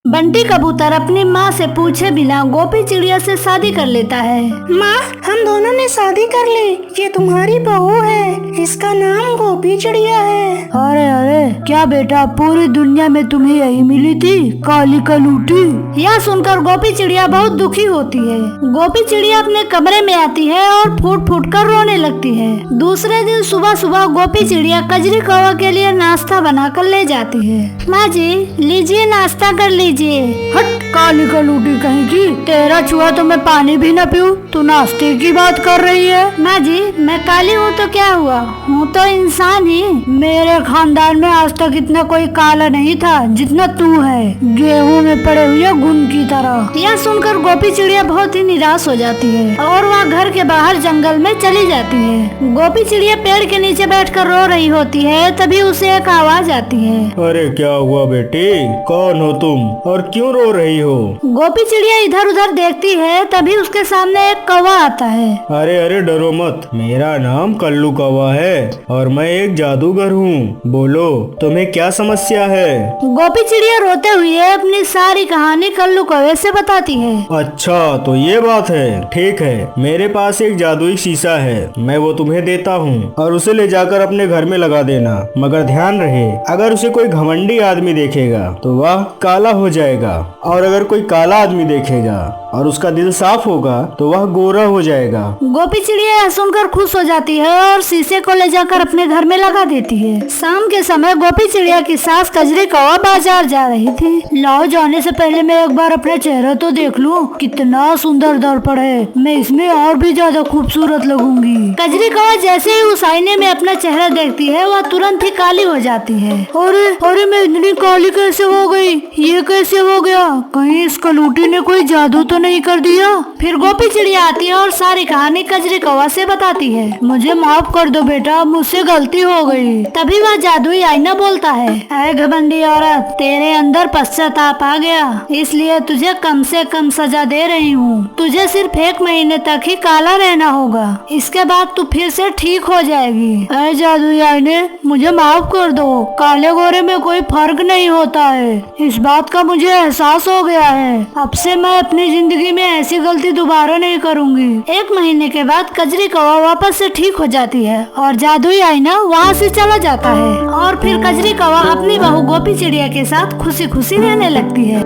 बंटी कबूतर अपनी माँ से पूछे बिना गोपी चिड़िया से शादी कर लेता है। माँ, हम दोनों ने शादी कर ली। ये तुम्हारी बहू है, इसका नाम गोपी चिड़िया है। अरे अरे, क्या बेटा, पूरी दुनिया में तुम्हें यही मिली थी, काली कलूटी। यह सुनकर गोपी चिड़िया बहुत दुखी होती है। गोपी चिड़िया अपने कमरे में आती है और फूट फूट कर रोने लगती है। दूसरे दिन सुबह सुबह गोपी चिड़िया कजरी कौवा के लिए नाश्ता बनाकर ले जाती है। माँ जी, लीजिए, नाश्ता कर लीजिए। हट, काली कलूटी कहीं की, तेरा छुआ तो मैं पानी भी न पीऊं, तू नाश्ते की बात कर रही है। माँ जी, मैं काली हूँ तो क्या हुआ, हूँ तो इंसान ही। मेरे खानदान में आज तक इतना कोई काला नहीं था जितना तू है, गेहूं में पड़े हुए घुन की तरह। यह सुनकर गोपी चिड़िया बहुत ही निराश हो जाती है और वह घर के बाहर जंगल में चली जाती है। गोपी चिड़िया पेड़ के नीचे बैठकर रो रही होती है, तभी उसे एक आवाज आती है। अरे क्या हुआ बेटी, कौन हो तुम और क्यों रो रही हो? गोपी चिड़िया इधर उधर देखती है, तभी उसके सामने एक कौवा आता है। अरे अरे, डरो मत, मेरा नाम कल्लू कौवा है और मैं एक जादूगर हूँ। बोलो, तुम्हें क्या समस्या है? गोपी चिड़िया रोते हुए अपनी सारी कहानी कल्लू कौवे से बताती है। अच्छा, तो ये बात है, ठीक है। मेरे पास एक जादुई शीशा है, मैं वो तुम्हें देता हूँ और उसे ले जाकर अपने घर में लगा देना। मगर ध्यान रहे, अगर उसे कोई घमंडी आदमी देखेगा तो वह काला हो जाएगा, और अगर कोई काला आदमी देखेगा और उसका दिल साफ होगा तो वह गोरा हो जाएगा। गोपी चिड़िया सुनकर खुश हो जाती है और शीशे को ले जाकर अपने घर में लगा देती है। शाम के समय गोपी चिड़िया की सास कजरी कौवा बाजार जा रही थी। लाओ, जाने से पहले मैं एक बार अपना चेहरा तो देख लूं, कितना सुंदर दर्पण है, मैं इसमें और भी ज्यादा खूबसूरत लगूंगी। कजरी कौवा जैसे ही उस आईने में अपना चेहरा देखती है, वह तुरंत ही काली हो जाती है। अरे अरे, मैं इतनी काली कैसे हो गई, ये कैसे हो गया? कहीं इस कलूटी ने कोई जादू तो नहीं कर दिया? फिर गोपी चिड़िया आती है और सारी कहानी कजरी कौवा से बताती है। मुझे माफ कर दो बेटा, मुझसे गलती हो गई। तभी वह जादुई आईना बोलता है, ऐ घमंडी औरत, तेरे अंदर पश्चाताप आ गया, इसलिए तुझे कम से कम सजा दे रही हूँ। तुझे सिर्फ 1 महीने तक ही काला रहना होगा, इसके बाद तू फिर से ठीक हो जाएगी। ऐ जादुई आईने, मुझे माफ कर दो, काले गोरे में कोई फर्क नहीं होता है, इस बात का मुझे एहसास हो गया है। अब से मैं अपनी जिंदगी में ऐसी गलती दोबारा नहीं करूंगी। 1 महीने के बाद कजरी कौवा वापस से ठीक हो जाती है और जादुई आईना वहाँ से चला जाता है और फिर कजरी कौवा अपनी बहू गोपी चिड़िया के साथ खुशी खुशी रहने लगती है।